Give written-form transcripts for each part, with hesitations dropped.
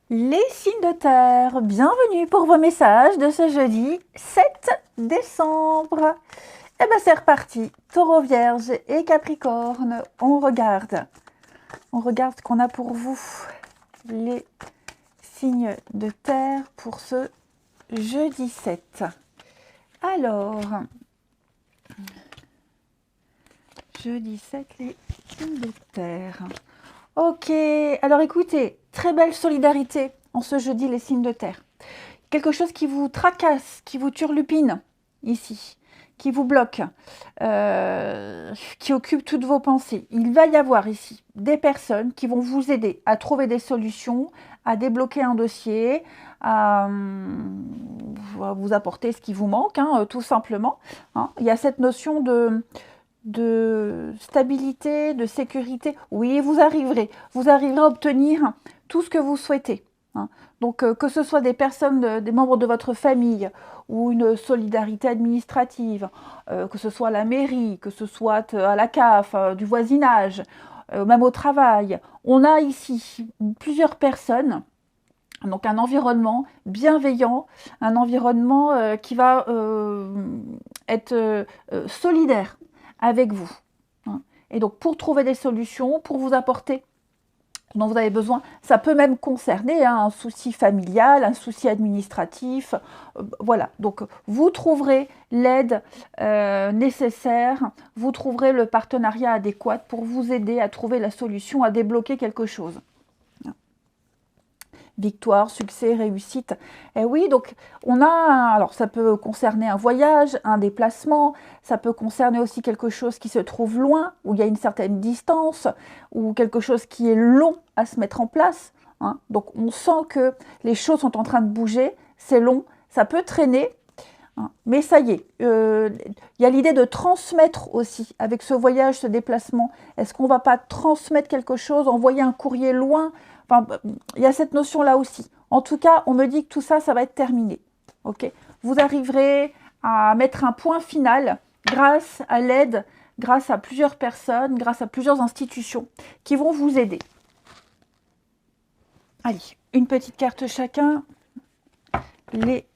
Les signes de terre, bienvenue pour vos messages de ce jeudi 7 décembre. Eh bien c'est reparti, Taureau, Vierge et Capricorne, on regarde ce qu'on a pour vous, les signes de terre pour ce jeudi 7. Alors, jeudi 7, les signes de terre. Ok, alors écoutez, très belle solidarité en ce jeudi, les signes de terre. Quelque chose qui vous tracasse, qui vous turlupine ici, qui vous bloque, qui occupe toutes vos pensées. Il va y avoir ici des personnes qui vont vous aider à trouver des solutions, à débloquer un dossier, à vous apporter ce qui vous manque, tout simplement. Il y a cette notion de stabilité, de sécurité. Oui, vous arriverez à obtenir tout ce que vous souhaitez. Donc, que ce soit des personnes, des membres de votre famille ou une solidarité administrative, que ce soit à la mairie, que ce soit à la CAF, du voisinage, même au travail, on a ici plusieurs personnes. Donc un environnement bienveillant, un environnement qui va être solidaire avec vous. Et donc pour trouver des solutions, pour vous apporter ce dont vous avez besoin, ça peut même concerner un souci familial, un souci administratif. Voilà, donc vous trouverez l'aide nécessaire, vous trouverez le partenariat adéquat pour vous aider à trouver la solution, à débloquer quelque chose. Victoire, succès, réussite. Et oui, donc on a, alors ça peut concerner un voyage, un déplacement, ça peut concerner aussi quelque chose qui se trouve loin, où il y a une certaine distance, ou quelque chose qui est long à se mettre en place. Donc on sent que les choses sont en train de bouger, c'est long, ça peut traîner, mais ça y est, il y a l'idée de transmettre aussi avec ce voyage, ce déplacement. Est-ce qu'on ne va pas transmettre quelque chose, envoyer un courrier loin? Enfin, il y a cette notion-là aussi. En tout cas, on me dit que tout ça, ça va être terminé. Okay, vous arriverez à mettre un point final grâce à l'aide, grâce à plusieurs personnes, grâce à plusieurs institutions qui vont vous aider. Allez, une petite carte chacun. Les...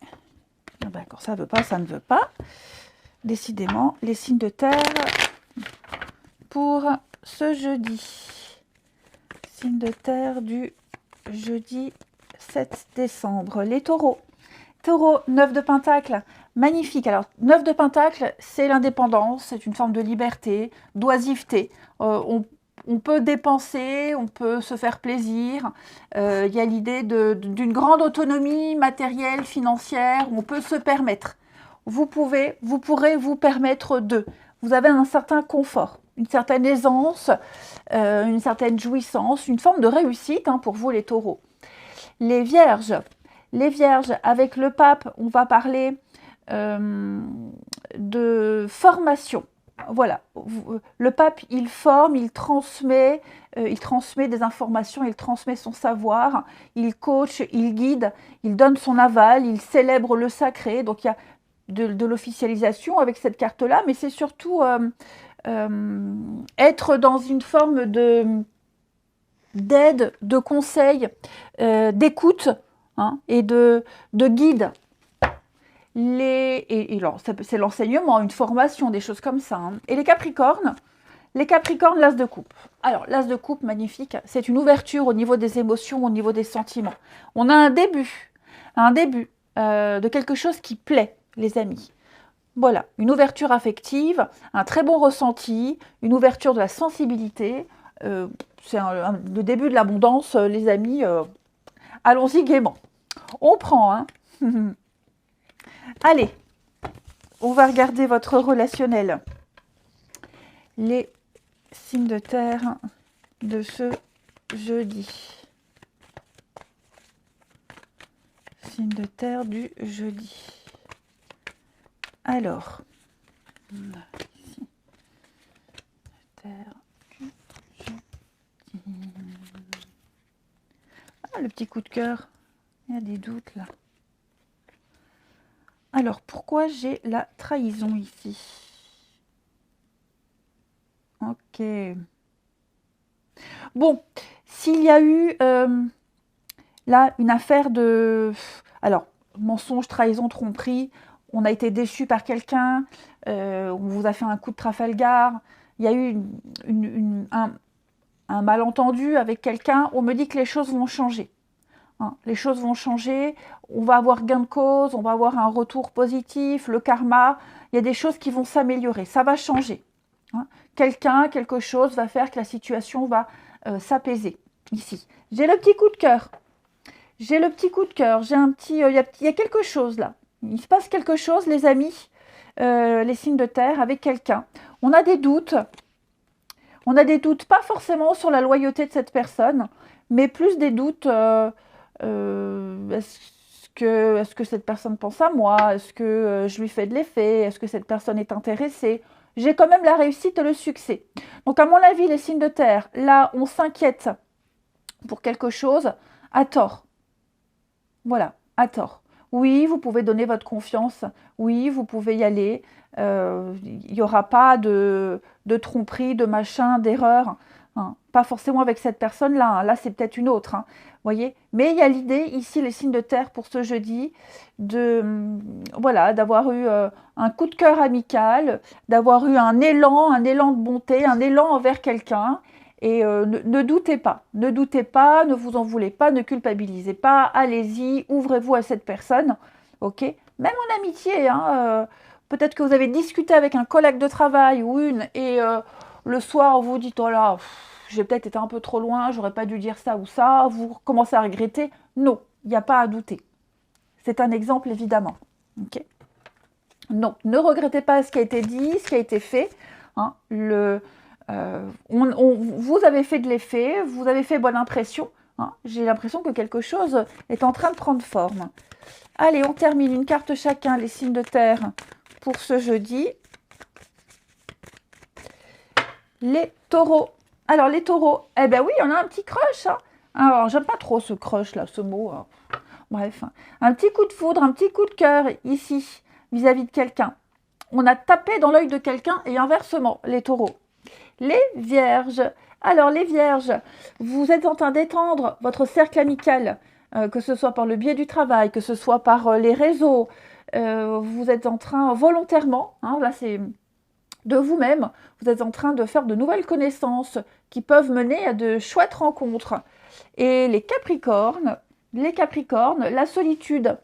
Ah ben, quand ça ne veut pas, ça ne veut pas. Décidément, les signes de terre pour ce jeudi. Signes de terre du jeudi 7 décembre. Les taureaux. Taureau, 9 de Pentacle, magnifique. Alors, 9 de Pentacle, c'est l'indépendance, c'est une forme de liberté, d'oisiveté. On peut dépenser, on peut se faire plaisir. Il y a l'idée d'une grande autonomie matérielle, financière, on peut se permettre. Vous pourrez vous permettre de. Vous avez un certain confort, une certaine aisance, une certaine jouissance, une forme de réussite pour vous les taureaux. Les vierges, avec le pape, on va parler de formation. Voilà, le pape, il forme, il transmet des informations, il transmet son savoir, il coach, il guide, il donne son aval, il célèbre le sacré. Donc il y a de l'officialisation avec cette carte-là, mais c'est surtout être dans une forme d'aide, de conseil, d'écoute et de guide. C'est l'enseignement, une formation, des choses comme ça. Et les Capricornes, l'as de coupe. Alors, l'as de coupe, magnifique, c'est une ouverture au niveau des émotions, au niveau des sentiments. On a un début de quelque chose qui plaît, les amis. Voilà, une ouverture affective, un très bon ressenti, une ouverture de la sensibilité. C'est le début de l'abondance, les amis. Allons-y gaiement. On prend, hein. Allez, on va regarder votre relationnel. Les signes de terre de ce jeudi. Signes de terre du jeudi. Alors, ici, terre du jeudi. Ah, le petit coup de cœur. Il y a des doutes là. Alors, pourquoi j'ai la trahison ici? Ok. Bon, s'il y a eu là, une affaire de... Alors, mensonge, trahison, tromperie, on a été déçu par quelqu'un, on vous a fait un coup de Trafalgar, il y a eu un malentendu avec quelqu'un, on me dit que les choses vont changer. Hein, les choses vont changer, on va avoir gain de cause, on va avoir un retour positif, le karma, il y a des choses qui vont s'améliorer, ça va changer. Hein. Quelqu'un, quelque chose va faire que la situation va s'apaiser. Ici, j'ai le petit coup de cœur. J'ai le petit coup de cœur, j'ai un petit, il y a quelque chose là. Il se passe quelque chose, les amis, les signes de terre, avec quelqu'un. On a des doutes. On a des doutes, pas forcément sur la loyauté de cette personne, mais plus des doutes, est-ce que cette personne pense à moi? Est-ce que je lui fais de l'effet? Est-ce que cette personne est intéressée? J'ai quand même la réussite et le succès. Donc à mon avis, les signes de terre, là, on s'inquiète pour quelque chose à tort. Voilà, à tort. Oui, vous pouvez donner votre confiance. Oui, vous pouvez y aller. Il n'y aura pas de tromperie, de machin, d'erreur. Hein. Pas forcément avec cette personne-là. Hein. Là, c'est peut-être une autre. Hein. Voyez. Mais il y a l'idée, ici, les signes de terre pour ce jeudi, voilà, d'avoir eu un coup de cœur amical, d'avoir eu un élan de bonté, un élan envers quelqu'un. Et ne doutez pas, ne vous en voulez pas, ne culpabilisez pas, allez-y, ouvrez-vous à cette personne, ok? Même en amitié, hein, peut-être que vous avez discuté avec un collègue de travail ou une, et le soir vous dites, oh là, j'ai peut-être été un peu trop loin, j'aurais pas dû dire ça ou ça, vous commencez à regretter. Non, il n'y a pas à douter. C'est un exemple évidemment, ok? Non, ne regrettez pas ce qui a été dit, ce qui a été fait, hein, vous avez fait de l'effet, vous avez fait bonne impression. Hein. J'ai l'impression que quelque chose est en train de prendre forme. Allez, on termine une carte chacun, les signes de terre pour ce jeudi. Les taureaux. Alors, les taureaux, eh ben oui, on a un petit crush. Hein. Alors, j'aime pas trop ce crush, là, ce mot. Hein. Bref, un petit coup de foudre, un petit coup de cœur ici, vis-à-vis de quelqu'un. On a tapé dans l'œil de quelqu'un et inversement, les taureaux. Les vierges. Alors les vierges, vous êtes en train d'étendre votre cercle amical, que ce soit par le biais du travail, que ce soit par les réseaux. Vous êtes en train volontairement, hein, là c'est de vous-même, vous êtes en train de faire de nouvelles connaissances qui peuvent mener à de chouettes rencontres. Et les capricornes, la solitude.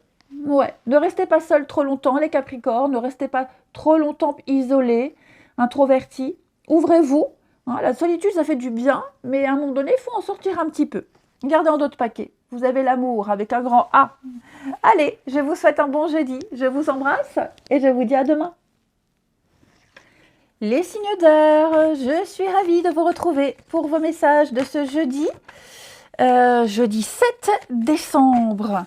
Ouais, ne restez pas seul trop longtemps, les capricornes, ne restez pas trop longtemps isolés, introvertis. Ouvrez-vous. Hein, la solitude, ça fait du bien, mais à un moment donné, il faut en sortir un petit peu. Gardez en d'autres paquets. Vous avez l'amour avec un grand A. Allez, je vous souhaite un bon jeudi. Je vous embrasse et je vous dis à demain. Les signes d'air, je suis ravie de vous retrouver pour vos messages de ce jeudi. Jeudi 7 décembre.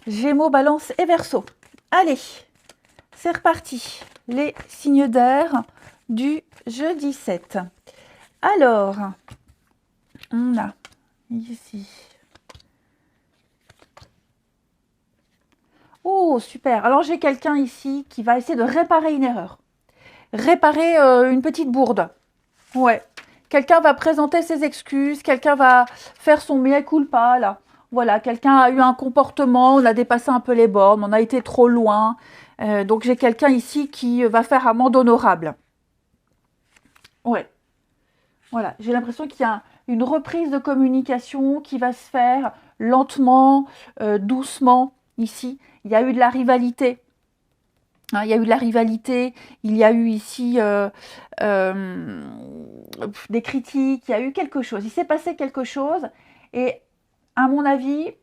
Gémeaux, Balance et Verseau. Allez, c'est reparti. Les signes d'air du jeudi 7. Alors, on a ici. Oh, super. Alors, j'ai quelqu'un ici qui va essayer de réparer une erreur. Réparer une petite bourde. Ouais. Quelqu'un va présenter ses excuses, quelqu'un va faire son mea culpa, là. Voilà, quelqu'un a eu un comportement, on a dépassé un peu les bornes, on a été trop loin. Donc, j'ai quelqu'un ici qui va faire amende honorable. Ouais. Voilà, j'ai l'impression qu'il y a une reprise de communication qui va se faire lentement, doucement, ici. Il y a eu de la rivalité. Hein, il y a eu de la rivalité, il y a eu ici des critiques, il y a eu quelque chose. Il s'est passé quelque chose et à mon avis,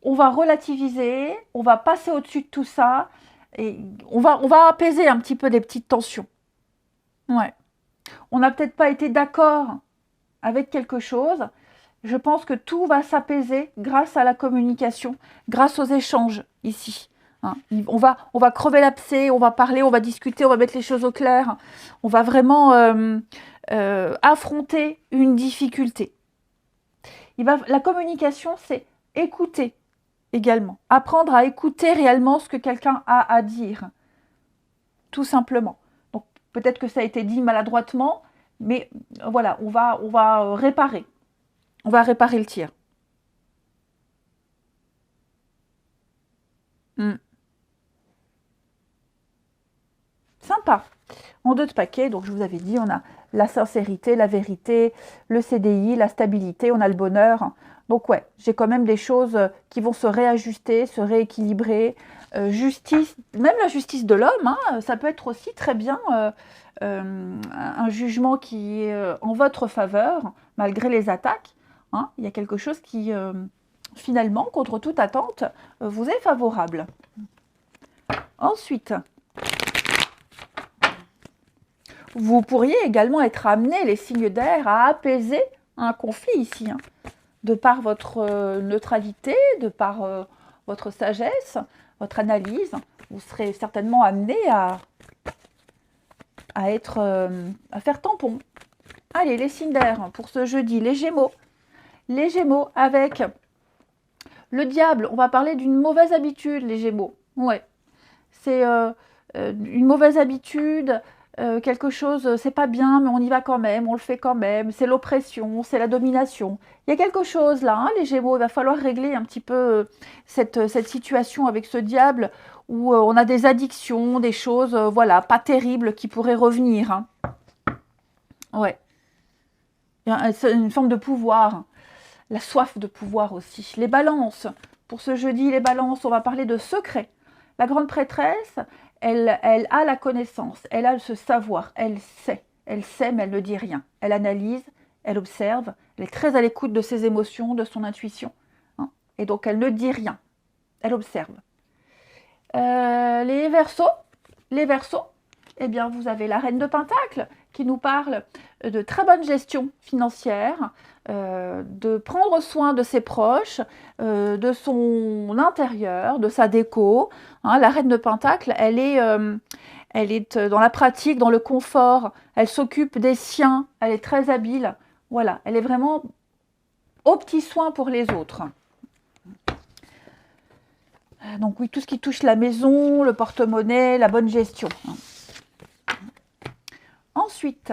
on va relativiser, on va passer au-dessus de tout ça et on va apaiser un petit peu des petites tensions. Ouais. On n'a peut-être pas été d'accord avec quelque chose. Je pense que tout va s'apaiser grâce à la communication, grâce aux échanges ici. Hein. On va crever l'abcès, on va parler, on va discuter, on va mettre les choses au clair. On va vraiment affronter une difficulté. La communication, c'est écouter également. Apprendre à écouter réellement ce que quelqu'un a à dire. Tout simplement. Donc peut-être que ça a été dit maladroitement, mais voilà, on va réparer. On va réparer le tir. Hmm. Sympa. En 2 de paquet, donc je vous avais dit, on a la sincérité, la vérité, le CDI, la stabilité, on a le bonheur. Donc ouais, j'ai quand même des choses qui vont se réajuster, se rééquilibrer. Justice, même la justice de l'homme, hein, ça peut être aussi très bien un jugement qui est en votre faveur, malgré les attaques. Hein. Il y a quelque chose qui, finalement, contre toute attente, vous est favorable. Ensuite, vous pourriez également être amené, les signes d'air, à apaiser un conflit ici, hein, de par votre neutralité, de par votre sagesse, votre analyse. Vous serez certainement amené à faire tampon. Allez, les signes d'air pour ce jeudi, les Gémeaux. Les Gémeaux avec le diable, on va parler d'une mauvaise habitude, les Gémeaux. Ouais, c'est une mauvaise habitude, quelque chose, c'est pas bien, mais on y va quand même, on le fait quand même, c'est l'oppression, c'est la domination. Il y a quelque chose là, hein, les Gémeaux, il va falloir régler un petit peu cette situation avec ce diable où on a des addictions, des choses, voilà, pas terribles qui pourraient revenir. Hein. Ouais, c'est une forme de pouvoir, la soif de pouvoir aussi. Les balances, pour ce jeudi, les balances, on va parler de secrets. La grande prêtresse, elle a la connaissance, elle a ce savoir, elle sait, mais elle ne dit rien. Elle analyse, elle observe, elle est très à l'écoute de ses émotions, de son intuition. Hein, et donc elle ne dit rien, elle observe. Les Verseaux, eh bien vous avez la reine de Pentacle qui nous parle de très bonne gestion financière, de prendre soin de ses proches, de son intérieur, de sa déco. Hein, la reine de Pentacle, elle est dans la pratique, dans le confort, elle s'occupe des siens, elle est très habile. Voilà, elle est vraiment aux petits soins pour les autres. Donc oui, tout ce qui touche la maison, le porte-monnaie, la bonne gestion. Ensuite,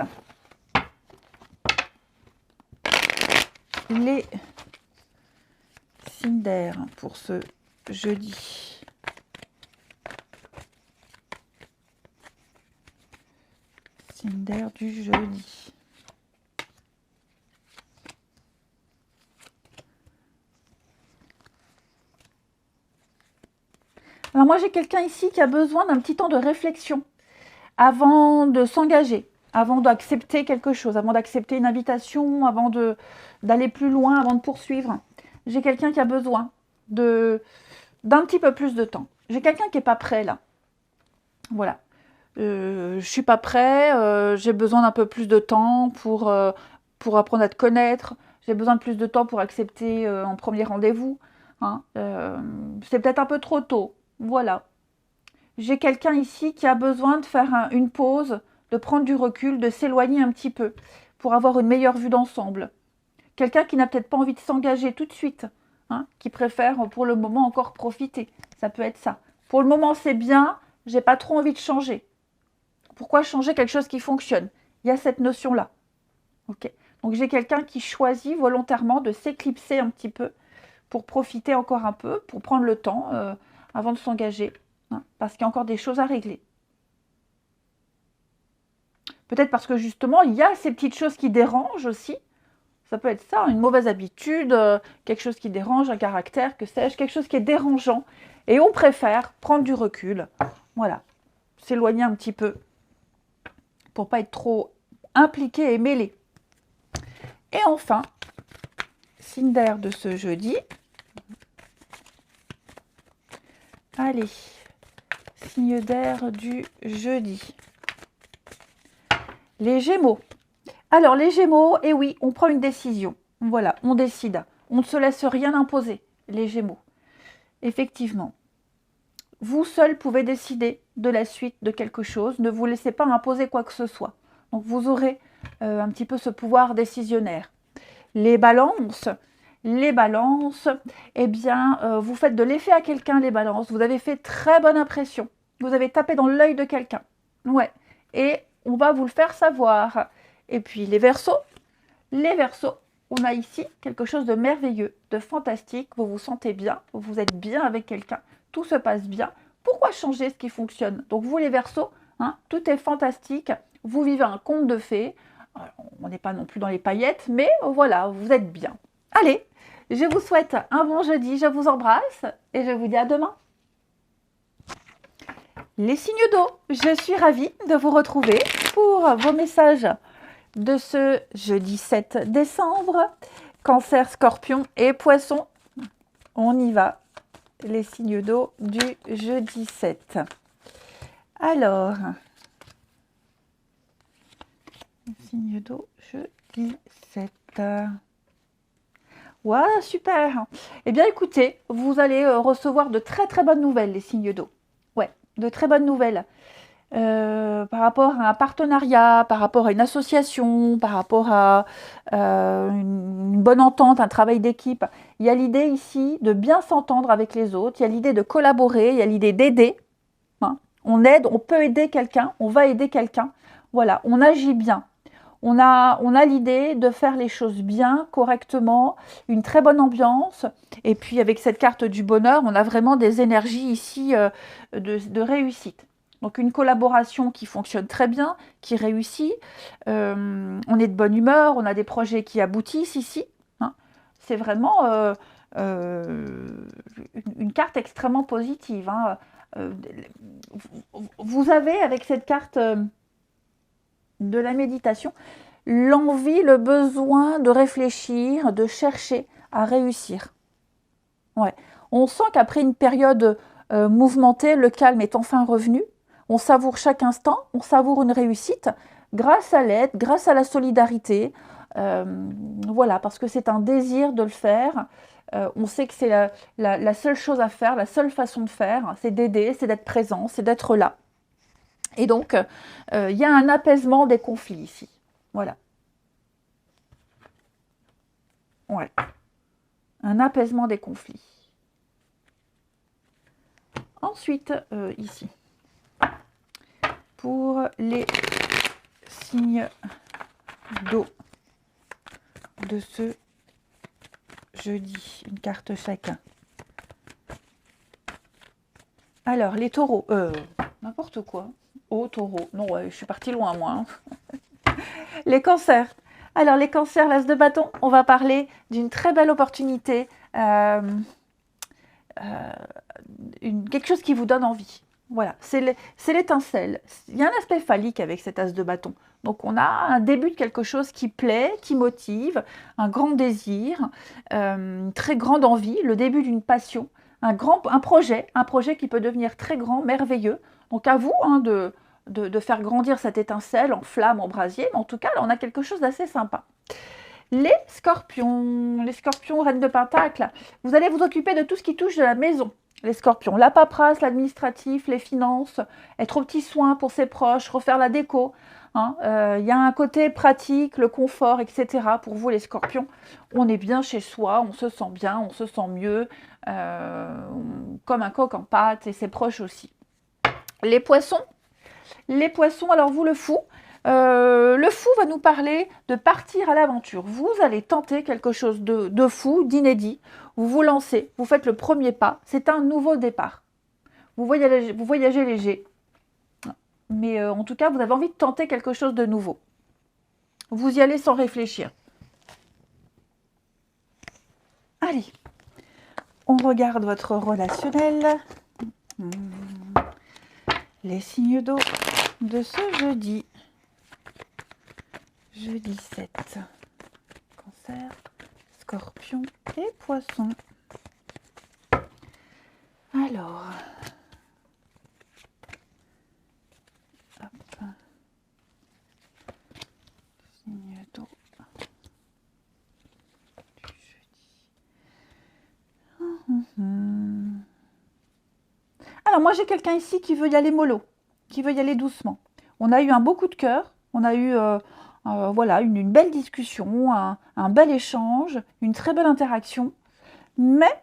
les signes d'air pour ce jeudi. Signes d'air du jeudi. Alors moi j'ai quelqu'un ici qui a besoin d'un petit temps de réflexion avant de s'engager, avant d'accepter quelque chose, avant d'accepter une invitation, avant d'aller plus loin, avant de poursuivre. J'ai quelqu'un qui a besoin d'un petit peu plus de temps. J'ai quelqu'un qui n'est pas prêt là. Voilà. Je suis pas prêt, j'ai besoin d'un peu plus de temps pour apprendre à te connaître. J'ai besoin de plus de temps pour accepter un premier rendez-vous. Hein. C'est peut-être un peu trop tôt. Voilà. J'ai quelqu'un ici qui a besoin de faire une pause, de prendre du recul, de s'éloigner un petit peu pour avoir une meilleure vue d'ensemble. Quelqu'un qui n'a peut-être pas envie de s'engager tout de suite, hein, qui préfère pour le moment encore profiter. Ça peut être ça. Pour le moment, c'est bien, j'ai pas trop envie de changer. Pourquoi changer quelque chose qui fonctionne? Il y a cette notion-là. Ok. Donc j'ai quelqu'un qui choisit volontairement de s'éclipser un petit peu pour profiter encore un peu, pour prendre le temps avant de s'engager, hein, parce qu'il y a encore des choses à régler. Peut-être parce que justement, il y a ces petites choses qui dérangent aussi. Ça peut être ça, une mauvaise habitude, quelque chose qui dérange, un caractère, que sais-je, quelque chose qui est dérangeant. Et on préfère prendre du recul, voilà, s'éloigner un petit peu pour pas être trop impliqué et mêlé. Et enfin, signe d'air de ce jeudi. Allez, signe d'air du jeudi. Les Gémeaux. Alors, les Gémeaux, eh oui, on prend une décision. Voilà, on décide. On ne se laisse rien imposer, les Gémeaux. Effectivement. Vous seul pouvez décider de la suite de quelque chose. Ne vous laissez pas imposer quoi que ce soit. Donc, vous aurez un petit peu ce pouvoir décisionnaire. Les balances, eh bien, vous faites de l'effet à quelqu'un, les balances. Vous avez fait très bonne impression. Vous avez tapé dans l'œil de quelqu'un. Ouais. Et on va vous le faire savoir. Et puis les Verseaux, on a ici quelque chose de merveilleux, de fantastique. Vous vous sentez bien, vous êtes bien avec quelqu'un, tout se passe bien. Pourquoi changer ce qui fonctionne? Donc vous les Verseaux, hein, tout est fantastique. Vous vivez un conte de fées. Alors, on n'est pas non plus dans les paillettes, mais voilà, vous êtes bien. Allez, je vous souhaite un bon jeudi, je vous embrasse et je vous dis à demain. Les signes d'eau, je suis ravie de vous retrouver pour vos messages de ce jeudi 7 décembre. Cancer, Scorpion et Poisson. On y va. Les signes d'eau du jeudi 7. Alors, les signes d'eau jeudi 7. Ouais, super. Eh bien, écoutez, vous allez recevoir de très très bonnes nouvelles, les signes d'eau. Ouais, de très bonnes nouvelles. Par rapport à un partenariat, par rapport à une association, par rapport à une bonne entente, un travail d'équipe. Il y a l'idée ici de bien s'entendre avec les autres, il y a l'idée de collaborer, il y a l'idée d'aider. Hein. On aide, on peut aider quelqu'un, on va aider quelqu'un. Voilà, on agit bien. On a l'idée de faire les choses bien, correctement, une très bonne ambiance. Et puis avec cette carte du bonheur, on a vraiment des énergies ici de réussite. Donc une collaboration qui fonctionne très bien, qui réussit. On est de bonne humeur, on a des projets qui aboutissent ici. Hein. C'est vraiment une carte extrêmement positive. Hein. Vous avez avec cette carte de la méditation l'envie, le besoin de réfléchir, de chercher à réussir. Ouais. On sent qu'après une période mouvementée, le calme est enfin revenu. On savoure chaque instant, on savoure une réussite grâce à l'aide, grâce à la solidarité. Voilà, parce que c'est un désir de le faire. On sait que c'est la seule chose à faire, la seule façon de faire, c'est d'aider, c'est d'être présent, c'est d'être là. Et donc, il y a un apaisement des conflits ici. Voilà. Ouais. Un apaisement des conflits. Ensuite, ici. Pour les signes d'eau de ce jeudi. Une carte chacun. Alors, les taureaux. N'importe quoi. Oh, taureau. Non, ouais, je suis partie loin, moi. Hein. Les cancers. Alors, les cancers, l'as de bâton, on va parler d'une très belle opportunité. Quelque chose qui vous donne envie. Voilà, c'est l'étincelle. Il y a un aspect phallique avec cet as de bâton. Donc on a un début de quelque chose qui plaît, qui motive, un grand désir, une très grande envie, le début d'une passion, un projet qui peut devenir très grand, merveilleux. Donc à vous hein, de faire grandir cette étincelle en flamme, en brasier. Mais en tout cas, là, on a quelque chose d'assez sympa. Les scorpions, reines de pentacle, vous allez vous occuper de tout ce qui touche de la maison. Les scorpions, la paperasse, l'administratif, les finances, être aux petits soins pour ses proches, refaire la déco. Hein, y a un côté pratique, le confort, etc. Pour vous les scorpions, on est bien chez soi, on se sent bien, on se sent mieux, comme un coq en pâte et ses proches aussi. Les poissons, alors vous le fou va nous parler de partir à l'aventure. Vous allez tenter quelque chose de fou, d'inédit. Vous vous lancez, vous faites le premier pas. C'est un nouveau départ. Vous voyagez léger. Mais en tout cas, vous avez envie de tenter quelque chose de nouveau. Vous y allez sans réfléchir. Allez, on regarde votre relationnel. Les signes d'eau de ce jeudi. Jeudi 7. Cancer, Scorpion et Poisson. Alors, hop. Signe d'eau du jeudi. Alors moi j'ai quelqu'un ici qui veut y aller mollo, qui veut y aller doucement. On a eu un beau coup de cœur, on a eu voilà, une belle discussion, un bel échange, une très belle interaction, mais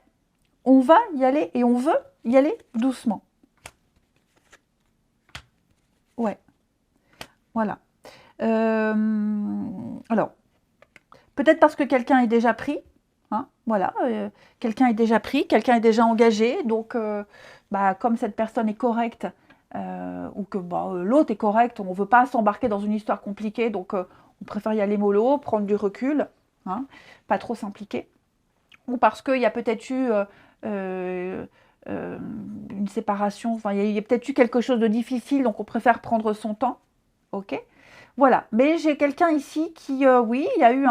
on va y aller et on veut y aller doucement. Ouais, voilà. Alors, Peut-être parce que quelqu'un est déjà pris. Hein, voilà, quelqu'un est déjà pris, quelqu'un est déjà engagé. Donc, comme cette personne est correcte, ou que l'autre est correct, on ne veut pas s'embarquer dans une histoire compliquée. Donc, on préfère y aller mollo, prendre du recul, hein, pas trop s'impliquer. Ou parce qu'il y a peut-être eu une séparation, enfin, il y a peut-être eu quelque chose de difficile, donc on préfère prendre son temps. Ok, voilà. Mais j'ai quelqu'un ici qui, oui, il y a eu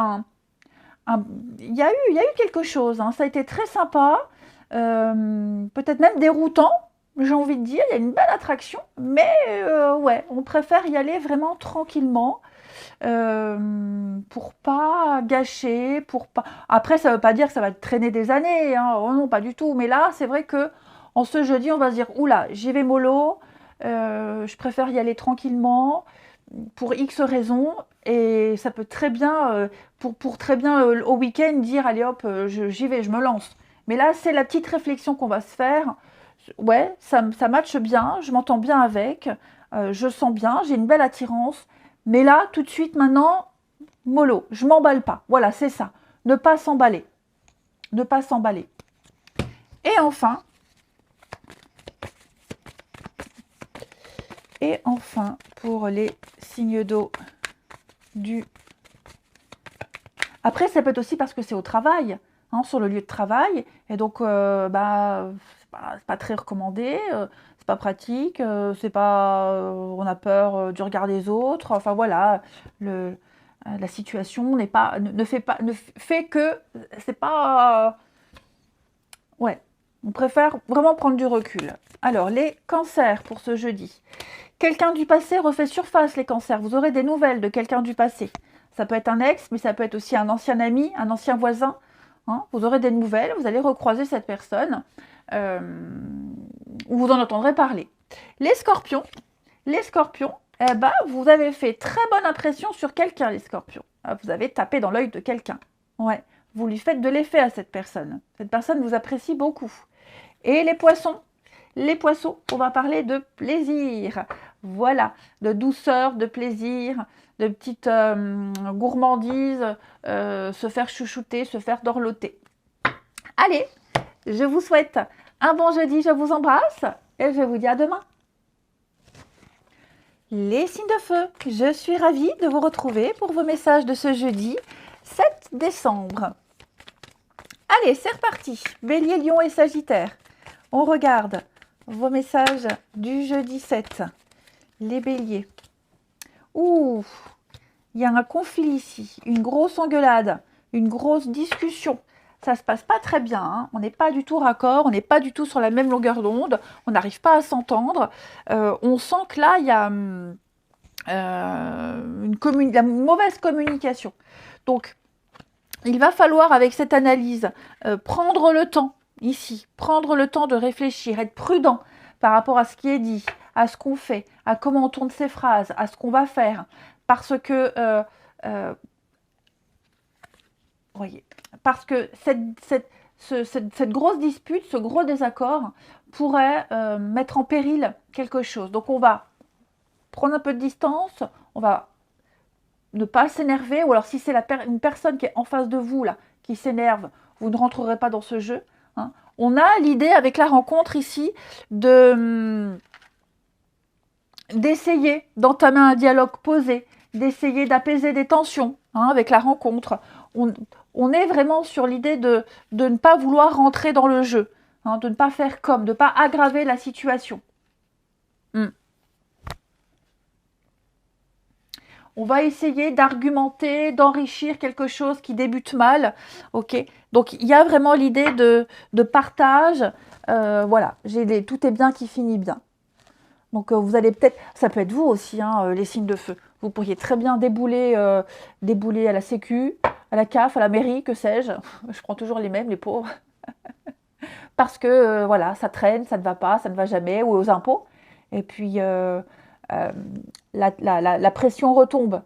il y a eu quelque chose. Hein. Ça a été très sympa, peut-être même déroutant. J'ai envie de dire, il y a une belle attraction, mais ouais, on préfère y aller vraiment tranquillement. Pour pas gâcher, pour pas. Après, ça veut pas dire que ça va traîner des années, hein. Oh non, pas du tout. Mais là, c'est vrai que en ce jeudi, on va se dire, oula, j'y vais mollo, je préfère y aller tranquillement pour X raisons, et ça peut très bien, pour très bien au week-end dire, allez hop, j'y vais, je me lance. Mais là, c'est la petite réflexion qu'on va se faire. Ouais, ça matche bien, je m'entends bien avec, je sens bien, j'ai une belle attirance. Mais là, tout de suite, maintenant, mollo, je m'emballe pas. Voilà, c'est ça. Ne pas s'emballer. Ne pas s'emballer. Et enfin, pour les signes d'eau du... Après, ça peut être aussi parce que c'est au travail, hein, sur le lieu de travail. Et donc, c'est pas très recommandé, c'est pas pratique, c'est pas, on a peur du regard des autres. Enfin voilà, la situation ne fait que c'est pas, ouais, on préfère vraiment prendre du recul. Alors les cancers pour ce jeudi. Quelqu'un du passé refait surface, les cancers. Vous aurez des nouvelles de quelqu'un du passé. Ça peut être un ex, mais ça peut être aussi un ancien ami, un ancien voisin. Hein. Vous aurez des nouvelles, vous allez recroiser cette personne, ou vous en entendrez parler. Les scorpions, vous avez fait très bonne impression sur quelqu'un, les scorpions. Vous avez tapé dans l'œil de quelqu'un. Ouais, vous lui faites de l'effet à cette personne. Cette personne vous apprécie beaucoup. Et les poissons, on va parler de plaisir. Voilà, de douceur, de plaisir, de petites gourmandises, se faire chouchouter, se faire dorloter. Allez, je vous souhaite un bon jeudi, je vous embrasse et je vous dis à demain. Les signes de feu, je suis ravie de vous retrouver pour vos messages de ce jeudi 7 décembre. Allez, c'est reparti. Bélier, Lion et Sagittaire. On regarde vos messages du jeudi 7. Les béliers. Ouh, il y a un conflit ici, une grosse engueulade, une grosse discussion. Ça se passe pas très bien, hein. On n'est pas du tout raccord, on n'est pas du tout sur la même longueur d'onde, on n'arrive pas à s'entendre. On sent que là, il y a une mauvaise communication. Donc, il va falloir, avec cette analyse, prendre le temps, ici, prendre le temps de réfléchir, être prudent par rapport à ce qui est dit, à ce qu'on fait, à comment on tourne ses phrases, à ce qu'on va faire. Parce que, voyez, parce que cette grosse dispute, ce gros désaccord pourrait mettre en péril quelque chose. Donc on va prendre un peu de distance, on va ne pas s'énerver, ou alors si c'est une personne qui est en face de vous, là, qui s'énerve, vous ne rentrerez pas dans ce jeu. Hein. On a l'idée avec la rencontre ici d'essayer d'entamer un dialogue posé, d'essayer d'apaiser des tensions, hein, avec la rencontre. On est vraiment sur l'idée de ne pas vouloir rentrer dans le jeu, hein, de ne pas faire comme, de ne pas aggraver la situation. On va essayer d'argumenter, d'enrichir quelque chose qui débute mal. Ok. Donc il y a vraiment l'idée de partage. Voilà, tout est bien qui finit bien. Donc vous allez peut-être, ça peut être vous aussi, hein, les signes de feu. Vous pourriez très bien débouler à la Sécu, à la CAF, à la mairie, que sais-je. Je prends toujours les mêmes, les pauvres. Parce que voilà, ça traîne, ça ne va pas, ça ne va jamais, ou aux impôts. Et puis la pression retombe.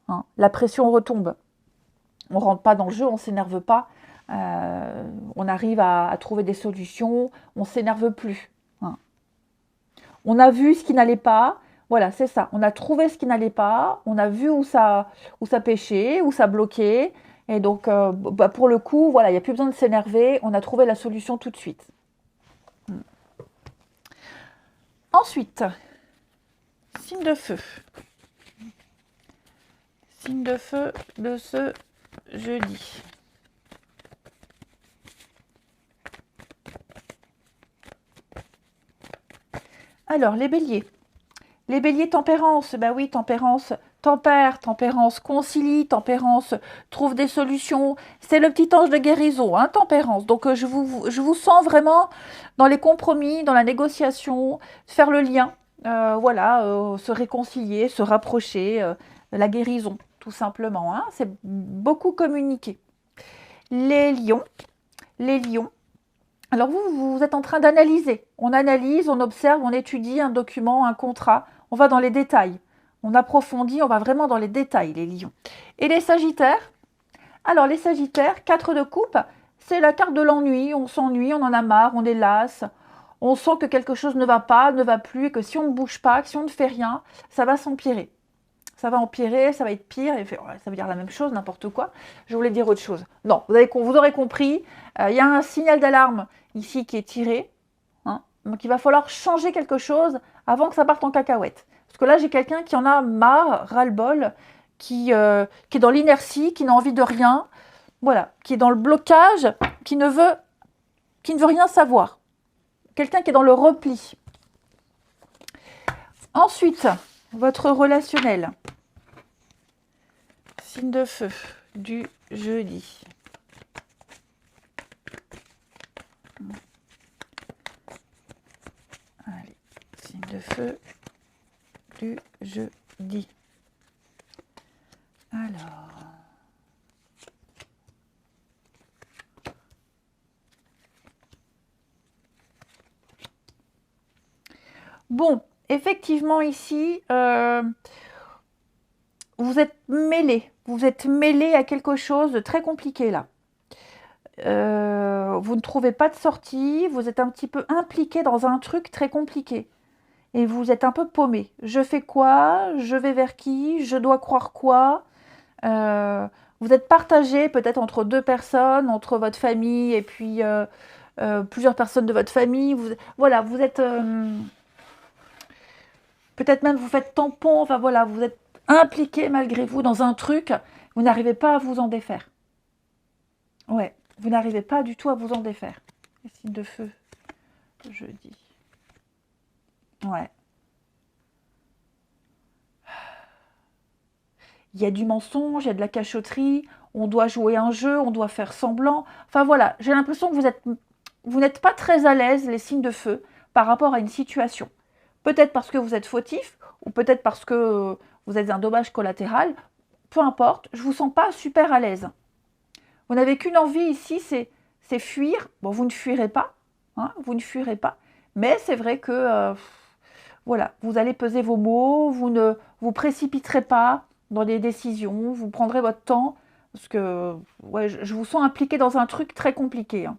Hein, la pression retombe. On ne rentre pas dans le jeu, on ne s'énerve pas. On arrive à trouver des solutions, on ne s'énerve plus. Hein. On a vu ce qui n'allait pas. Voilà, c'est ça. On a trouvé ce qui n'allait pas. On a vu où ça pêchait, où ça bloquait. Et donc, pour le coup, voilà, il n'y a plus besoin de s'énerver. On a trouvé la solution tout de suite. Ensuite, signe de feu. Signe de feu de ce jeudi. Alors, les béliers. Les béliers, tempérance. Ben oui, tempérance. Tempère, tempérance, concilie, tempérance, trouve des solutions. C'est le petit ange de guérison, hein, tempérance. Donc, je vous sens vraiment dans les compromis, dans la négociation, faire le lien. Voilà, se réconcilier, se rapprocher, la guérison, tout simplement. Hein. C'est beaucoup communiquer. Les lions. Les lions. Alors vous êtes en train d'analyser. On analyse, on observe, on étudie un document, un contrat. On va dans les détails. On approfondit, on va vraiment dans les détails, les lions. Et les sagittaires? Alors les sagittaires, 4 de coupe, c'est la carte de l'ennui. On s'ennuie, on en a marre, on est las. On sent que quelque chose ne va pas, ne va plus, et que si on ne bouge pas, que si on ne fait rien, ça va s'empirer. Ça va empirer, ça va être pire, et ça veut dire la même chose, n'importe quoi. Je voulais dire autre chose. Non, vous aurez compris, il y a un signal d'alarme ici qui est tiré. Hein, donc il va falloir changer quelque chose avant que ça parte en cacahuète. Parce que là, j'ai quelqu'un qui en a marre, ras-le-bol, qui est dans l'inertie, qui n'a envie de rien, voilà, qui est dans le blocage, qui ne veut rien savoir. Quelqu'un qui est dans le repli. Ensuite, votre relationnel. Signe de feu du jeudi. Allez, signe de feu du jeudi. Alors. Bon, effectivement ici, vous êtes mêlé. Vous êtes mêlé à quelque chose de très compliqué là. Vous ne trouvez pas de sortie, vous êtes un petit peu impliqué dans un truc très compliqué. Et vous êtes un peu paumé. Je fais quoi? Je vais vers qui? Je dois croire quoi? Vous êtes partagé peut-être entre 2 personnes, entre votre famille et puis plusieurs personnes de votre famille. Voilà, vous êtes... peut-être même vous faites tampon, enfin voilà, vous êtes impliqué malgré vous dans un truc, vous n'arrivez pas à vous en défaire. Ouais, vous n'arrivez pas du tout à vous en défaire. Les signes de feu, jeudi. Ouais. Il y a du mensonge, il y a de la cachotterie, on doit jouer un jeu, on doit faire semblant. Enfin voilà, j'ai l'impression que vous n'êtes pas très à l'aise, les signes de feu, par rapport à une situation. Peut-être parce que vous êtes fautif, ou peut-être parce que vous êtes un dommage collatéral. Peu importe, je ne vous sens pas super à l'aise. Vous n'avez qu'une envie ici, c'est fuir. Bon, vous ne fuirez pas, hein, vous ne fuirez pas. Mais c'est vrai que, voilà, vous allez peser vos mots, vous ne vous précipiterez pas dans des décisions, vous prendrez votre temps, parce que ouais, je vous sens impliqué dans un truc très compliqué. Hein.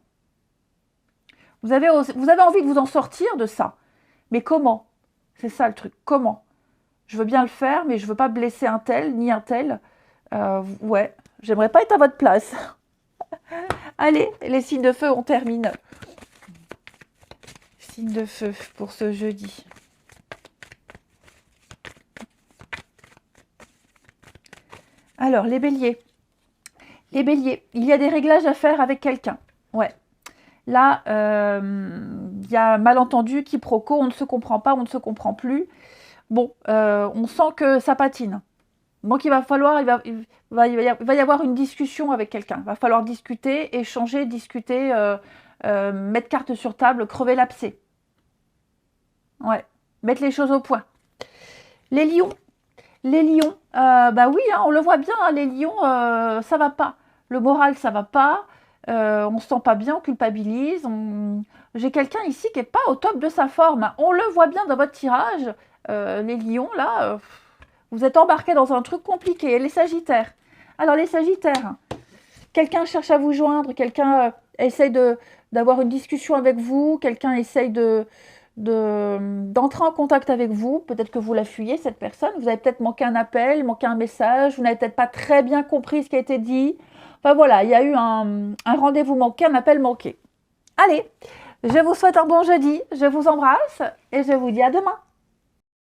Vous avez envie de vous en sortir de ça. Mais comment? C'est ça le truc. Comment? Je veux bien le faire, mais je ne veux pas blesser un tel, ni un tel. Ouais, j'aimerais pas être à votre place. Allez, les signes de feu, on termine. Signes de feu pour ce jeudi. Alors, les béliers. Les béliers, il y a des réglages à faire avec quelqu'un. Ouais. Là, il y a malentendu, quiproquo, on ne se comprend pas, on ne se comprend plus. Bon, on sent que ça patine. Donc il va y avoir une discussion avec quelqu'un. Il va falloir discuter, échanger, discuter, mettre carte sur table, crever l'abcès. Ouais, mettre les choses au point. Les lions. Les lions, bah oui, hein, on le voit bien, hein, les lions, ça va pas. Le moral, ça va pas. On se sent pas bien, on culpabilise. J'ai quelqu'un ici qui est pas au top de sa forme. On le voit bien dans votre tirage. Les lions, là, vous êtes embarqués dans un truc compliqué. Les sagittaires. Alors, les sagittaires, quelqu'un cherche à vous joindre, quelqu'un essaye d'avoir une discussion avec vous, quelqu'un essaye d'entrer en contact avec vous. Peut-être que vous la fuyez, cette personne. Vous avez peut-être manqué un appel, manqué un message. Vous n'avez peut-être pas très bien compris ce qui a été dit. Enfin voilà, il y a eu un rendez-vous manqué, un appel manqué. Allez, je vous souhaite un bon jeudi, je vous embrasse et je vous dis à demain.